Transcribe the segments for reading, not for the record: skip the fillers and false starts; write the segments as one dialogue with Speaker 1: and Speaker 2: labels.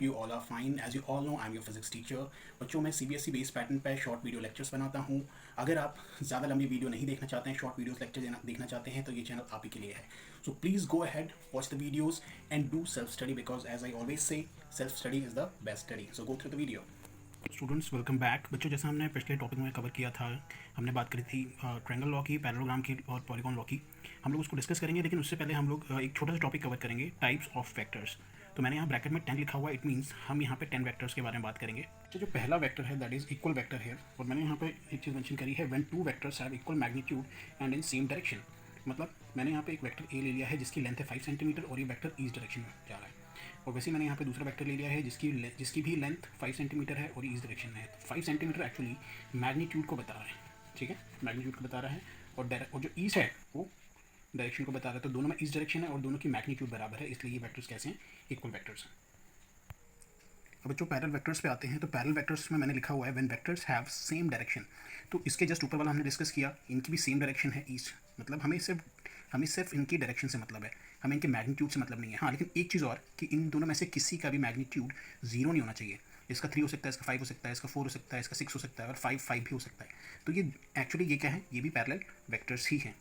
Speaker 1: you all are fine. As you all know, I'm your physics teacher. बच्चों मैं CBSE based pattern पर short video lectures बनाता हूँ. अगर आप ज़्यादा लंबी वीडियो नहीं देखना चाहते हैं, शॉर्ट वीडियोस लेक्चर देखना चाहते हैं, तो ये चैनल आप ही के लिए है. So please go ahead, watch the videos and do self-study because as I always say, self-study is the best study. So go through the video. Students welcome back. बच्चों जैसा हमने पिछले टॉपिक में कवर किया था, हमने बात करी थी ट्रायंगल लॉ की, पैरेललोग्राम की और पॉलीगॉन लॉ की. हम लोग उसको डिस्कस करेंगे, लेकिन उससे पहले हम लोग एक छोटा सा टॉपिक कवर करेंगे, टाइप्स ऑफ वेक्टर्स. तो मैंने यहाँ ब्रैकेट में 10 लिखा हुआ है. इट मीन्स हम यहाँ पे 10 वेक्टर्स के बारे में बात करेंगे. जो पहला वेक्टर है दैट इज इक्वल वेक्टर है, और मैंने यहाँ पे एक चीज़ मेंशन करी है, when two vectors have equal magnitude and in same direction. मतलब मैंने यहाँ पे एक वेक्टर ए ले लिया है जिसकी लेंथ है 5 सेंटीमीटर और ये वेक्टर ईस्ट डायरेक्शन में जा रहा है. और वैसे मैंने यहाँ पे दूसरा वेक्टर ले लिया है जिसकी भी लेंथ 5 सेंटीमीटर है और ईस्ट डायरेक्शन में है. 5 सेंटीमीटर एक्चुअली मैग्नीट्यूड को बता रहा है, ठीक है, मैग्नीट्यूड को बता रहा है. और जो ईस्ट है वो डायरेक्शन को बता रहा है. तो दोनों में ईस्ट डायरेक्शन है और दोनों की मैग्नीट्यूड बराबर है, इसलिए ये वेक्टर्स कैसे हैं, इक्वल वेक्टर्स हैं. अब बच्चों पैरेलल वेक्टर्स पे आते हैं. तो पैरेलल वेक्टर्स में मैंने लिखा हुआ है when vectors have same direction. तो इसके जस्ट ऊपर वाला हमने डिस्कस किया, इनकी भी सेम डायरेक्शन है ईस्ट. मतलब हमें सिर्फ इनकी डायरेक्शन से मतलब है, हमें इनके मैग्नीट्यूड से मतलब नहीं है. हाँ, लेकिन एक चीज़ और कि इन दोनों में से किसी का भी मैग्नीट्यूड 0 नहीं होना चाहिए. इसका 3 हो सकता है, इसका 5 हो सकता है, इसका 4 हो सकता है, इसका 6 हो सकता है और 5 भी हो सकता है. तो ये एक्चुअली ये क्या है, ये भी पैरेलल वेक्टर्स ही हैं.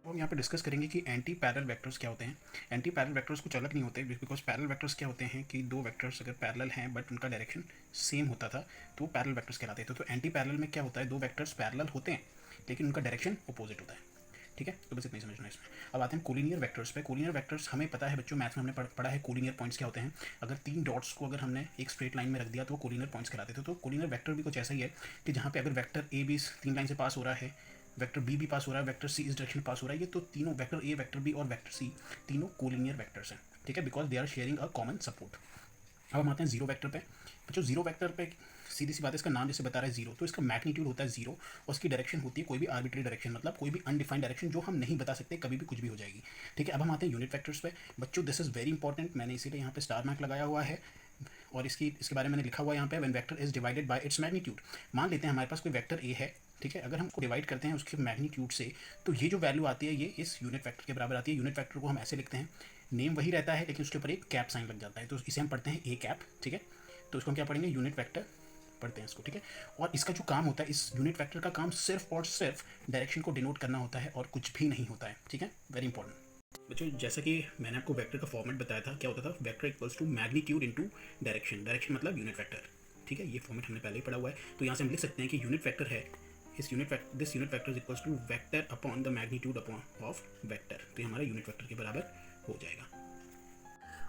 Speaker 1: तो हम यहाँ पे डिस्कस करेंगे कि एंटी पैरेलल वेक्टर्स क्या होते हैं. एंटी पैरेलल वेक्टर्स कुछ अलग नहीं होते, बिकॉज पैरेलल वेक्टर्स क्या होते हैं कि दो वेक्टर्स अगर पैरेलल हैं बट उनका डायरेक्शन सेम होता था तो वो पैरेलल वेक्टर्स कहलाते थे. तो एंटी पैरेलल में क्या होता है, दो वेक्टर्स पैरेलल होते हैं लेकिन उनका डायरेक्शन अपोजिट होता है. ठीक है, तो बस इतना ही समझना है इसमें. अब आते हैं कोलिनियर वेक्टर्स पे. कोलिनियर वेक्टर्स हमें पता है बच्चों, मैथ्स में हमने पढ़ा है कोलिनियर पॉइंट्स क्या होते हैं. अगर 3 डॉट्स को अगर हमने एक स्ट्रेट लाइन में रख दिया तो वो कोलिनियर पॉइंट्स कहलाते थे. तो कोलिनियर वेक्टर भी कुछ ऐसा ही है कि जहाँ पे अगर वेक्टर ए भी 3 लाइन से पास हो रहा है, वेक्टर बी भी पास हो रहा है, वेक्टर सी इस डायरेक्शन पास हो रहा है, ये तो तीनों वेक्टर ए, वेक्टर बी और वेक्टर सी तीनों कोलिनियर वेक्टर्स हैं. ठीक है, because they are sharing a common support. अब हम आते हैं जीरो वेक्टर पे. बच्चों जीरो वेक्टर पे सीधी सी बात है, इसका नाम जैसे बता रहा है जीरो, तो इसका मैग्नीट्यूड होता है जीरो और उसकी डायरेक्शन होती है कोई भी आर्बिट्री डायरेक्शन, मतलब कोई भी अनडिफाइंड डायरेक्शन जो हम नहीं बता सकते, कभी भी कुछ भी हो जाएगी. ठीक है, अब हम आते हैं यूनिट वेक्टर्स पे. बच्चों दिस इज़ वेरी इंपॉर्टेंट, मैंने इसीलिए यहाँ पे स्टार मार्क लगाया हुआ है और इसके बारे में मैंने लिखा हुआ है यहाँ पे, when vector is divided by its magnitude. मान लेते हैं हमारे पास कोई वेक्टर ए है, ठीक है, अगर हम उसको डिवाइड करते हैं उसके मैग्नीट्यूड से, तो ये जो वैल्यू आती है ये इस यूनिट वेक्टर के बराबर आती है. यूनिट वेक्टर को हम ऐसे लिखते हैं, नेम वही रहता है लेकिन उसके ऊपर एक कैप साइन लग जाता है, तो इसे हम पढ़ते हैं ए कैप. ठीक है, तो इसको हम क्या पढ़ेंगे, यूनिट वेक्टर पढ़ते हैं इसको. ठीक है, और इसका जो काम होता है, इस यूनिट वेक्टर का काम सिर्फ और सिर्फ डायरेक्शन को डिनोट करना होता है और कुछ भी नहीं होता है. ठीक है, वेरी इंपॉर्टेंट. बच्चों जैसा कि मैंने आपको वेक्टर का फॉर्मेट बताया था, क्या होता था, vector equals to magnitude into direction. Direction मतलब यूनिट वेक्टर. ठीक है, ये फॉर्मेट हमने पहले ही पढ़ा हुआ है. तो यहाँ से हम लिख सकते हैं कि यूनिट वेक्टर है, this unit vector is equals to vector upon the magnitude upon of vector. तो ये हमारा यूनिट वेक्टर के बराबर हो जाएगा.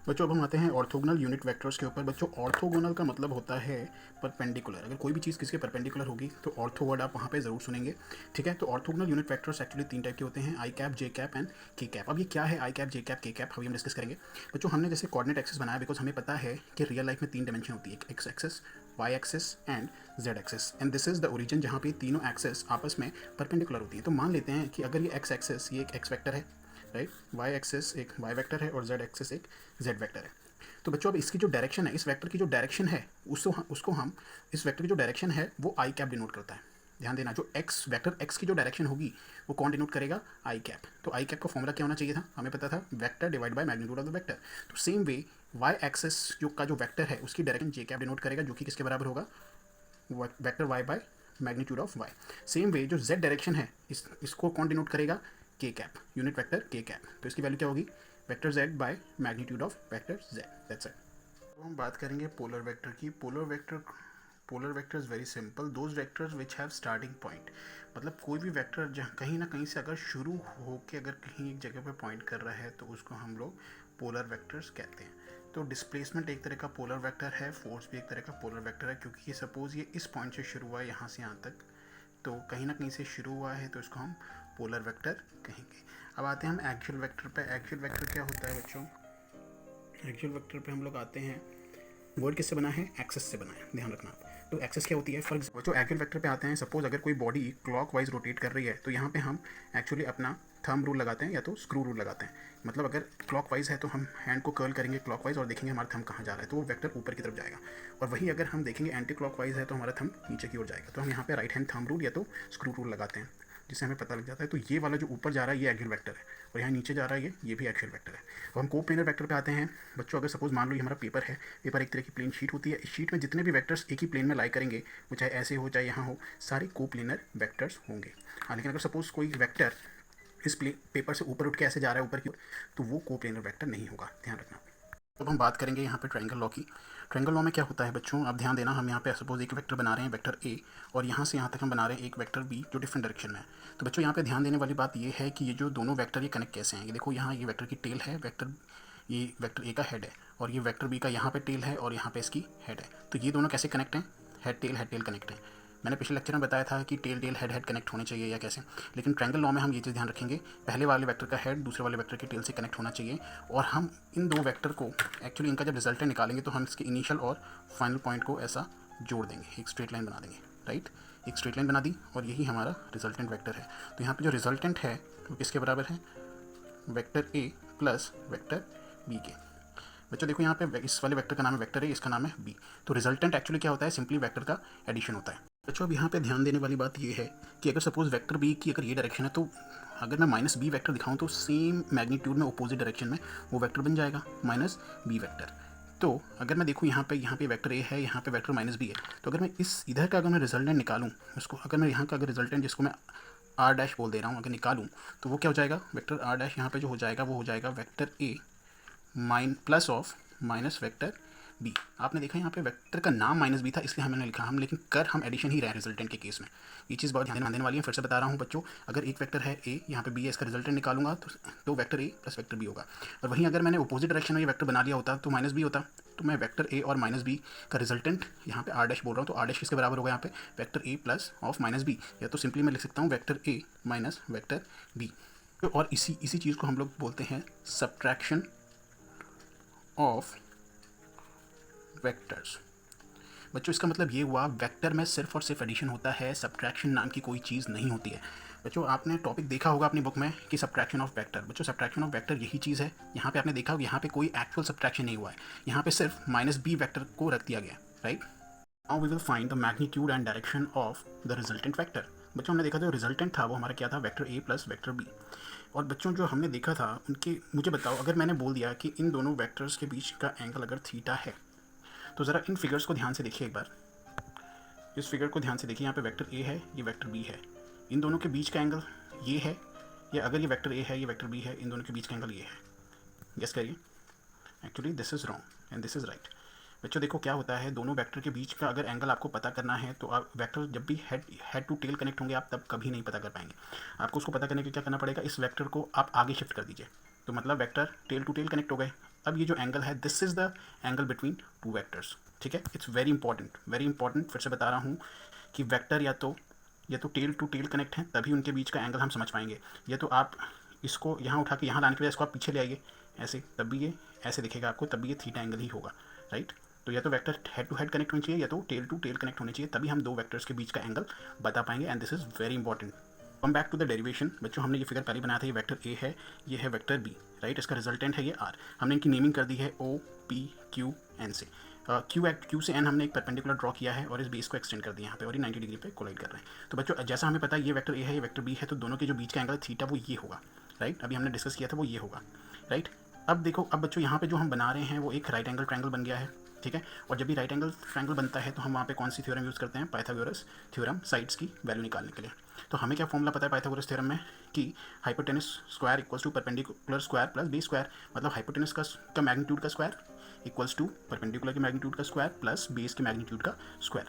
Speaker 1: बच्चों अब हम आते हैं ऑर्थोगोनल यूनिट वेक्टर्स के ऊपर. बच्चों ऑर्थोगोनल का मतलब होता है परपेंडिकुलर. अगर कोई भी चीज़ किसके परपेंडिकुलर होगी तो ऑर्थो वर्ड आप वहाँ पे ज़रूर सुनेंगे. ठीक है, तो orthogonal unit vectors actually 3 type के होते हैं, आई कैप, जे कैप एंड के कैप. अब ये क्या है आई कैप, जे कैप, के कैप, अभी हम डिस्कस करेंगे. बच्चों हमने जैसे कोऑर्डिनेट एक्सिस बनाया बिकॉज हमें पता है कि रियल लाइफ में 3 डायमेंशन होती है, x axis, y axis and z axis, and this is the origin जहाँ पे तीनों एक्सिस आपस में परपेंडिकुलर होती है. तो मान लेते हैं कि अगर ये एक्स एक्सिस ये एक एक्स वेक्टर है, राइट, वाई एक्सिस एक वाई वेक्टर है और जेड एक्सिस एक जेड वेक्टर है. तो बच्चों अब इसकी जो डायरेक्शन है, इस वेक्टर की जो डायरेक्शन है उसको हम इस वेक्टर की जो डायरेक्शन है वो आई कैप डिनोट करता है. ध्यान देना, जो एक्स वेक्टर एक्स की जो डायरेक्शन होगी वो कौन डिनोट करेगा, आई कैप. तो आई कैप का फॉर्मूला क्या होना चाहिए था, हमें पता था, vector divide by magnitude of the vector. तो सेम वे वाई एक्सिस जो वेक्टर है उसकी डायरेक्शन जे कैप डिनोट करेगा, जो कि किसके बराबर होगा, vector y by magnitude of y. Same way जो जेड डायरेक्शन है इसको कौन डिनोट करेगा, k cap, unit vector k cap. तो इसकी वैल्यू क्या होगी, vector z by magnitude of vector z. That's it. तो हम बात करेंगे पोलर वेक्टर की. Polar vector is very simple, those vectors which have starting point. मतलब कोई भी वेक्टर जहाँ कहीं ना कहीं से अगर शुरू होकर अगर कहीं एक जगह पे पॉइंट कर रहा है तो उसको हम लोग पोलर वेक्टर्स कहते हैं. तो डिस्प्लेसमेंट एक तरह का पोलर वेक्टर है, फोर्स भी एक तरह का पोलर वेक्टर है, क्योंकि ये सपोज़ ये इस पॉइंट से शुरू हुआ है यहाँ से यहाँ तक, तो कहीं ना कहीं से शुरू हुआ है तो इसको हम पोलर वेक्टर कहेंगे. अब आते हैं हम एक्चुअल वेक्टर पे. एक्चुअल वेक्टर क्या होता है बच्चों, एक्चुअल वेक्टर पे हम लोग आते हैं, वर्ड किससे बना है, एक्सेस से बना है, ध्यान रखना. तो एक्सेस क्या होती है, फॉर एग्जाम्पल बच्चों एक्चुअल वेक्टर पे आते हैं. सपोज अगर कोई बॉडी क्लॉकवाइज रोटेट कर रही है तो यहाँ पे हम एक्चुअली अपना थंब रूल लगाते हैं या तो स्क्रू रूल लगाते हैं. मतलब अगर क्लॉकवाइज है तो हम हैंड को कर्ल करेंगे क्लॉकवाइज और देखेंगे हमारा थंब कहाँ जा रहा है, तो वो वेक्टर ऊपर की तरफ जाएगा. और वही अगर हम देखेंगे एंटी क्लॉकवाइज है तो हमारा थंब नीचे की ओर जाएगा. तो हम यहाँ पे राइट हैंड थंब रूल या तो स्क्रू रूल लगाते हैं. जिससे हमें पता लग जाता है। तो ये वाला जो ऊपर जा रहा है ये एक्सियल वेक्टर है और यहाँ नीचे जा रहा है ये भी एक्सियल वेक्टर है। अब हम कोप्लेनर वेक्टर पे आते हैं बच्चों। अगर सपोज मान लो ये हमारा पेपर है, पेपर एक तरह की प्लेन शीट होती है। इस शीट में जितने भी वेक्टर्स एक ही प्लेन में लाई करेंगे, वो चाहे ऐसे हो चाहे यहाँ हो, सारे कोप्लेनर वेक्टर्स होंगे। हाँ, लेकिन अगर सपोज कोई वेक्टर इस पेपर से ऊपर उठ के ऐसे जा रहा है ऊपर की ओर, तो वो कोप्लेनर वेक्टर नहीं होगा, ध्यान रखना। अब हम बात करेंगे यहाँ पे ट्रायंगल लॉ की। ट्रायंगल लॉ में क्या होता है बच्चों, अब ध्यान देना, हम यहाँ पे सपोज एक वेक्टर बना रहे हैं, वेक्टर ए, और यहाँ से यहाँ तक हम बना रहे हैं एक वेक्टर बी जो डिफरेंट डायरेक्शन में है। तो बच्चों यहाँ पे ध्यान देने वाली बात ये है कि ये जो दोनों वेक्टर ये कनेक्ट कैसे हैं। ये देखो, यहाँ ये वेक्टर की टेल है, ये वेक्टर ए का हेड है, और ये वेक्टर बी का यहाँ पे टेल है और यहाँ पे इसकी हेड है। तो ये दोनों कैसे कनेक्ट हैं, हेड टेल कनेक्ट है। मैंने पिछले लेक्चर में बताया था कि टेल हेड कनेक्ट होने चाहिए या कैसे, लेकिन ट्रायंगल लॉ में हम ये चीज़ ध्यान रखेंगे, पहले वाले वेक्टर का हेड दूसरे वाले वेक्टर की टेल से कनेक्ट होना चाहिए। और हम इन दो वेक्टर को एक्चुअली इनका जब रिजल्टेंट निकालेंगे तो हम इसके इनिशियल और फाइनल पॉइंट को ऐसा जोड़ देंगे, एक स्ट्रेट लाइन बना देंगे, राइट। एक स्ट्रेट लाइन बना दी और यही हमारा रिजल्टेंट वेक्टर है। तो यहाँ पर जो रिजल्टेंट है वो किसके बराबर है, vector a plus vector b के। बच्चों देखो यहाँ पे इस वाले वेक्टर का नाम है वेक्टर ए, इसका नाम है बी। तो रिजल्टेंट एक्चुअली क्या होता है, सिंपली वेक्टर का एडिशन होता है। बच्चों अब यहाँ पे ध्यान देने वाली बात ये है कि अगर सपोज वेक्टर बी की अगर ये डायरेक्शन है, तो अगर मैं माइनस बी वेक्टर दिखाऊँ तो सेम मैग्नीट्यूड में अपोजिट डायरेक्शन में वो वेक्टर बन जाएगा माइनस बी वेक्टर। तो अगर मैं देखूँ यहाँ पे वेक्टर ए है, यहाँ पे वेक्टर माइनस बी है, तो अगर मैं इस इधर का अगर मैं रिजल्टेंट निकालूँ उसको, अगर मैं यहाँ का अगर रिजल्टेंट जिसको मैं आर डैश बोल दे रहा हूँ अगर निकालूँ, तो वो क्या हो जाएगा, वेक्टर आर डैश यहाँ पे जो हो जाएगा वो हो जाएगा vector a plus of minus vector b. आपने देखा यहाँ पे वेक्टर का नाम माइनस बी था इसलिए हमने लिखा, हम लेकिन कर हम एडिशन ही रहे हैं रिजल्टेंट के केस में। ये चीज़ बहुत ध्यान देने वाली है, फिर से बता रहा हूँ बच्चों। अगर एक वेक्टर है ए, यहाँ पे बी है, इसका रिजल्टेंट निकालूंगा तो vector a plus vector b होगा। और वहीं अगर मैंने अपोजिट डायरेक्शन में ये वेक्टर बना लिया होता तो माइनस बी होता, तो मैं वेक्टर ए और माइनस बी का रिजल्टेंट यहाँ पे आर डैश बोल रहा हूँ, तो आर डैश किसके बराबर होगा यहाँ पे, vector a plus of minus b, या तो सिंपली मैं लिख सकता हूँ vector a minus vector b. और इसी चीज़ को हम लोग बोलते हैं सब्ट्रैक्शन ऑफ वेक्टर्स। बच्चों इसका मतलब ये हुआ, वेक्टर में सिर्फ और सिर्फ एडिशन होता है, सब्ट्रैक्शन नाम की कोई चीज़ नहीं होती है। बच्चों आपने टॉपिक देखा होगा अपनी बुक में कि सब्ट्रैक्शन ऑफ वेक्टर। बच्चों सब्ट्रैक्शन ऑफ वेक्टर यही चीज़ है, यहाँ पे आपने देखा होगा यहाँ पे कोई एक्चुअल सब्ट्रैक्शन नहीं हुआ है, यहाँ पे सिर्फ माइनस बी वेक्टर को रख दिया गया, right. Now we will find the magnitude and direction of the resultant vector. बच्चों हमने देखा था जो रिजल्टेंट था वो हमारा क्या था, vector a plus vector b. और बच्चों जो हमने देखा था उनके, मुझे बताओ अगर मैंने बोल दिया कि इन दोनों वेक्टर्स के बीच का एंगल अगर थीटा है, तो ज़रा इन फिगर्स को ध्यान से देखिए एक बार, इस फिगर को ध्यान से देखिए, यहाँ पे वेक्टर ए है, ये वेक्टर बी है, इन दोनों के बीच का एंगल ये है, या अगर ये वेक्टर ए है ये वेक्टर बी है, इन दोनों के बीच का एंगल ये है। गेस करिए, actually this is wrong and this is right. बच्चों देखो क्या होता है, दोनों वेक्टर के बीच का अगर एंगल आपको पता करना है तो आप वेक्टर जब भी हेड टू टेल कनेक्ट होंगे आप तब कभी नहीं पता कर पाएंगे। आपको उसको पता करने के लिए क्या करना पड़ेगा, इस वेक्टर को आप आगे शिफ्ट कर दीजिए, तो मतलब vector tail to tail connect हो गए। अब ये जो एंगल है this is the angle between two vectors, ठीक है। इट्स वेरी इंपॉर्टेंट, फिर से बता रहा हूँ कि वेक्टर या तो टेल टू टेल कनेक्ट हैं तभी उनके बीच का एंगल हम समझ पाएंगे, या तो आप इसको यहाँ उठा के यहाँ लाने के लिए इसको आप पीछे ले आइए ऐसे, तब भी ये ऐसे दिखेगा आपको, तब भी ये थीटा एंगल ही होगा, राइट। तो या तो vector head to head connect होनी चाहिए या तो टेल टू टेल कनेक्ट होनी चाहिए, तभी हम दो वेक्टर्स के बीच का एंगल बता पाएंगे, and this is very important. Come back to the derivation. बच्चों हमने ये फिगर पहले बनाया था, ये वेक्टर ए है, ये है वेक्टर बी, राइट। इसका रिजल्टेंट है ये आर, हमने इनकी नेमिंग कर दी है ओ पी क्यू एन से। क्यू से एन हमने एक परपेंडिकुलर ड्रॉ किया है और इस बेस को एक्सटेंड कर दिया यहाँ पे, और ये 90 डिग्री पे कोलाइड कर रहे हैं। तो बच्चों जैसा हमें पता है ये वेक्टर ए है ये वेक्टर बी है, तो दोनों के जो बीच का एंगल थीटा वो ये होगा, राइट। अभी हमने डिस्कस किया था वो ये होगा, राइट। अब देखो, अब बच्चों यहाँ पे जो हम बना रहे हैं वो एक राइट एंगल ट्रायंगल बन गया है, ठीक है। और जब भी राइट एंगल ट्रायंगल बनता है तो हम वहाँ पे कौन सी थ्योरम यूज़ करते हैं, पाइथागोरस थ्योरम, साइड्स की वैल्यू निकालने के लिए। तो हमें क्या फॉर्मूला पता है पाइथागोरस थ्योरम में कि hypotenuse square equals to perpendicular square plus base square, मतलब हाइपोटेनस का मैग्नीट्यूड का स्क्वायर इक्वल्स टू परपेंडिकुलर के मैग्नीट्यूड का स्क्वायर प्लस बेस के मैग्नीट्यूड का स्क्वायर।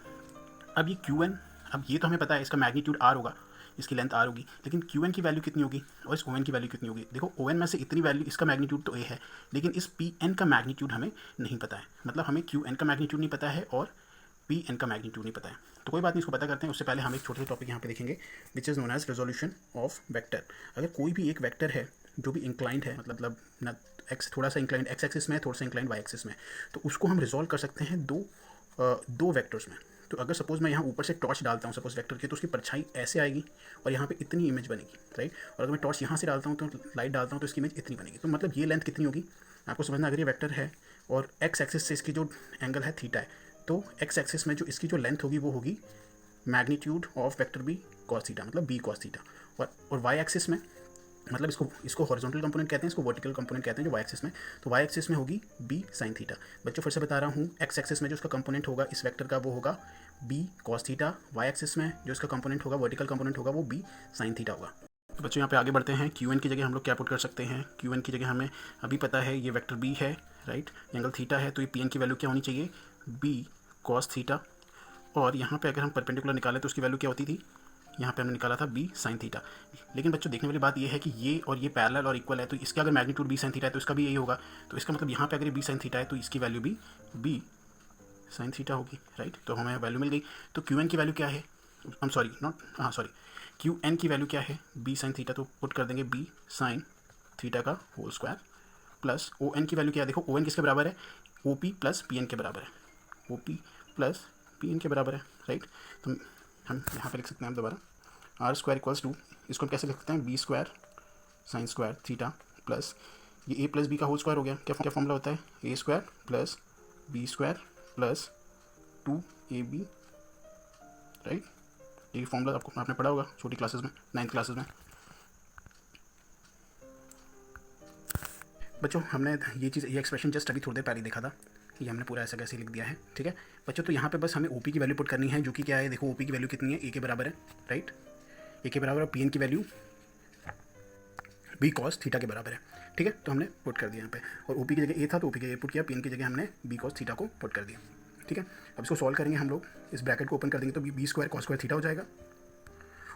Speaker 1: अब ये क्यू एन, अब ये तो हमें पता है इसका मैग्नीट्यूड आर होगा, इसकी लेंथ आर होगी, लेकिन क्यू एन की वैल्यू कितनी होगी और इस ओ एन की वैल्यू कितनी होगी। देखो ओ एन में से इतनी वैल्यू, इसका मैग्नीट्यूड तो ए है, लेकिन इस पी एन का मैग्नीट्यूड हमें नहीं पता है, मतलब हमें क्यू एन का मैग्नीट्यूड नहीं पता है और पी एन का मैग्नीट्यूड नहीं पता है। तो कोई बात नहीं, इसको पता करते हैं। उससे पहले हम एक छोटे से टॉपिक यहाँ पे देखेंगे which is known as resolution of vector. अगर कोई भी एक वेक्टर है जो भी इंक्लाइंड है, मतलब ना एक्स थोड़ा सा इंक्लाइंड एक्स एक्सिस में, थोड़ा सा इंक्लाइंड वाई एक्सिस में, तो उसको हम रिजॉल्व कर सकते हैं दो वेक्टर्स में। तो अगर सपोज मैं यहाँ ऊपर से टॉर्च डालता हूँ सपोज वेक्टर की, तो उसकी परछाई ऐसे आएगी और यहाँ पे इतनी इमेज बनेगी, राइट। और अगर मैं टॉर्च यहाँ से डालता हूँ तो लाइट डालता हूँ तो इसकी इमेज इतनी बनेगी। तो मतलब ये लेंथ कितनी होगी आपको समझना। अगर ये वेक्टर है और एक्स एक्सिस से इसकी जो एंगल है थीटा है, तो एक्स एक्सिस में जो इसकी जो लेंथ होगी वो होगी magnitude of vector B cos theta, मतलब बी कॉस थीटा। और वाई एक्सिस में मतलब इसको हॉरिजॉन्टल कंपोनेंट कहते हैं, इसको वर्टिकल कंपोनेंट कहते हैं जो वाई एक्सिस में, तो वाई एक्सिस में होगी बी साइन थीटा। बच्चों फिर से बता रहा हूँ, एक्स एक्सिस में जो उसका कंपोनेंट होगा इस वेक्टर का वो होगा B cos theta, Y axis में जो इसका कंपोनेंट होगा वर्टिकल कंपोनेंट होगा वो बी साइन थीटा होगा। तो बच्चों यहाँ पे आगे बढ़ते हैं, क्यू एन की जगह हम लोग क्या पुट कर सकते हैं, क्यू एन की जगह हमें अभी पता है ये वेक्टर बी है, राइट, एंगल थीटा है, तो ये पी एन की वैल्यू क्या होनी चाहिए, बी कॉस थीटा, और यहाँ पे अगर हम परपेंडिकुलर निकालें तो उसकी वैल्यू क्या होती थी, यहाँ पे हमने निकाला था बी साइन थीटा। लेकिन बच्चों देखने वाली बात ये है कि ये और ये पैरेलल और इक्वल है, तो इसका अगर मैग्नीट्यूड बी साइन थीटा है तो इसका भी यही होगा, तो इसका मतलब यहाँ पे अगर बी साइन थीटा है तो इसकी वैल्यू भी बी साइन थीटा होगी, राइट। तो हमें वैल्यू मिल गई। तो क्यू एन की वैल्यू क्या है, क्यू एन की वैल्यू क्या है, बी साइन थीटा, तो पुट कर देंगे बी साइन थीटा का whole square, plus O N की वैल्यू क्या है, देखो ओ एन किसके बराबर है, O P plus P N के बराबर है, O P plus P N के बराबर है, राइट। तो हम यहाँ पे लिख सकते हैं हम दोबारा आर स्क्वायर इक्वल्स टू, इसको हम कैसे लिख सकते हैं, B square sine square theta plus ये ए प्लस बी का होल स्क्वायर हो गया, क्या फॉर्मूला होता है, A square plus B square plus 2ab, right. ये फॉर्मूला आपने पढ़ा होगा छोटी क्लासेस में, 9th क्लासेस में। बच्चों हमने ये एक्सप्रेशन जस्ट अभी थोड़ी देर पहले देखा था कि हमने पूरा ऐसा कैसे लिख दिया है, ठीक है बच्चों। तो यहाँ पे बस हमें ओपी की वैल्यू पुट करनी है, जो कि क्या है, देखो ओपी की वैल्यू कितनी है, ए के बराबर है, राइट, ए के बराबर, और पी एन की वैल्यू बी कॉस थीटा के बराबर है, ठीक है। तो हमने पुट कर दिया यहाँ पे, और ओपी की जगह ए था तो ओपी की जगह पुट किया, पी एन की जगह हमने बी कॉस थीटा को पुट कर दिया, ठीक है। अब इसको सॉल्व करेंगे हम लोग, इस ब्रैकेट को ओपन कर देंगे तो B square cos square theta हो जाएगा,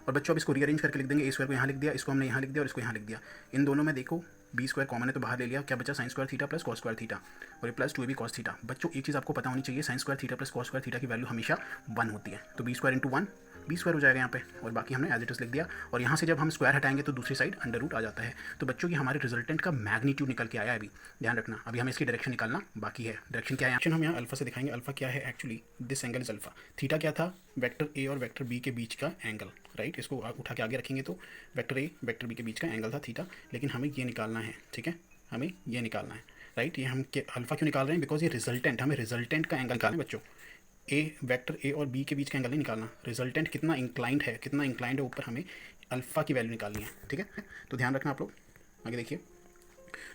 Speaker 1: और बच्चों अब इसको रीअरेंज करके लिख देंगे, ए स्क्वायर को यहाँ लिख दिया, इसको हमने यहाँ लिख दिया और इसको यहाँ लिख दिया, इन दोनों में देखो बी स्क्वायर कॉमन है तो बाहर ले लिया, क्या बचा, sign square theta plus cos square theta, और ये प्लस 2ab कॉस थीटा। बच्चों एक चीज़ आपको पता होनी चाहिए, sine square theta plus cos square theta की वैल्यू हमेशा 1 होती है, तो B square into 1 B square हो जाएगा यहाँ पे, और बाकी हमने एज इट इज लिख दिया, और यहाँ से जब हम स्क्वायर हटाएंगे तो दूसरी साइड अंडर रूट आ जाता है। तो बच्चों की हमारे रिजल्टेंट का मैग्नीट्यूड निकल के आया है, अभी ध्यान रखना, अभी हमें इसकी डायरेक्शन निकालना बाकी है। डायरेक्शन क्या है, एक्शन हम यहाँ अल्फा से दिखाएंगे, अल्फा क्या है, actually this angle is alpha, theta क्या था, वेक्टर ए और वेक्टर बी के बीच का एंगल, राइट। इसको उठा के आगे रखेंगे तो वेक्टर ए वेक्टर बी के बीच का एंगल था थीटा, लेकिन हमें ये निकालना है, ठीक है, हमें ये निकालना है, राइट। ये हम अल्फा क्यों निकाल रहे हैं, बिकॉज ये रिजल्टेंट, हमें रिजल्टेंट का एंगल निकालना है बच्चों, ए वेक्टर ए और बी के बीच का एंगल नहीं निकालना, रिजल्टेंट कितना इंक्लाइंड है ऊपर, हमें अल्फा की वैल्यू निकालनी है, ठीक है। तो ध्यान रखना आप लोग, आगे देखिए।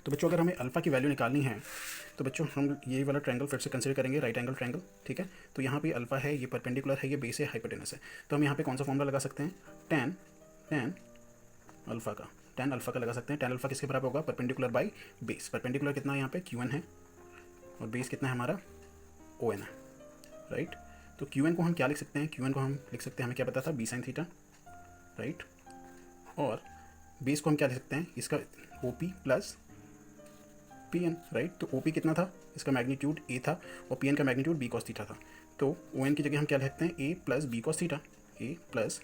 Speaker 1: तो बच्चों अगर हमें अल्फा की वैल्यू निकालनी है तो बच्चों हम ये वाला ट्रायंगल फिर से कंसिडर करेंगे, राइट एंगल ट्रायंगल, ठीक है। तो यहाँ पे अल्फा है, ये परपेंडिकुलर है, ये बेस है, हाइपोटेनस है, तो हम यहाँ पे कौन सा फॉर्मूला लगा सकते हैं, टेन अल्फा का लगा सकते हैं। टेन अल्फा किसके बराबर होगा, परपेंडिकुलर बाई बेस, परपेंडिकुलर कितना है यहाँ पे क्यू एन है, और बेस कितना है हमारा ओ एन है, राइट। तो क्यू एन को हम क्या लिख सकते हैं, क्यू एन को हम लिख सकते हैं, हमें क्या पता था, बी साइन थीटा, राइट, और बेस को हम क्या लिख सकते हैं, इसका O P plus P N, right. तो ओ पी कितना था, इसका मैग्नीट्यूड ए था, और पी एन का मैग्नीट्यूड बी कॉस थीटा था, तो ओ एन की जगह हम क्या लिखते हैं, A plus B cos theta, A plus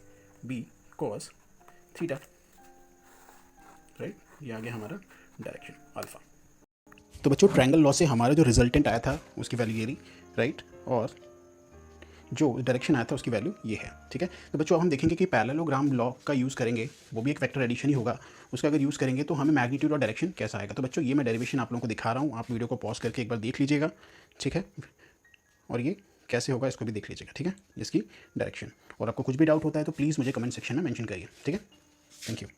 Speaker 1: B cos theta, right. ये आ गया हमारा डायरेक्शन अल्फा। तो बच्चों ट्रायंगल लॉ से हमारा जो रिजल्टेंट आया था उसकी वैल्यू ये रही, राइट, और जो डायरेक्शन आया था उसकी वैल्यू ये है, ठीक है। तो बच्चों हम देखेंगे कि पैरेललोग्राम लॉ का यूज़ करेंगे, वो भी एक वेक्टर एडिशन ही होगा, उसका अगर यूज़ करेंगे तो हमें मैग्नीट्यूड और डायरेक्शन कैसा आएगा। तो बच्चों ये मैं डेरिवेशन आप लोगों को दिखा रहा हूँ, आप वीडियो को पॉज करके एक बार देख लीजिएगा, ठीक है, और ये कैसे होगा इसको भी देख लीजिएगा, ठीक है, इसकी डायरेक्शन। और आपको कुछ भी डाउट होता है तो प्लीज़ मुझे कमेंट सेक्शन में मेंशन करिए, ठीक है। Thank you.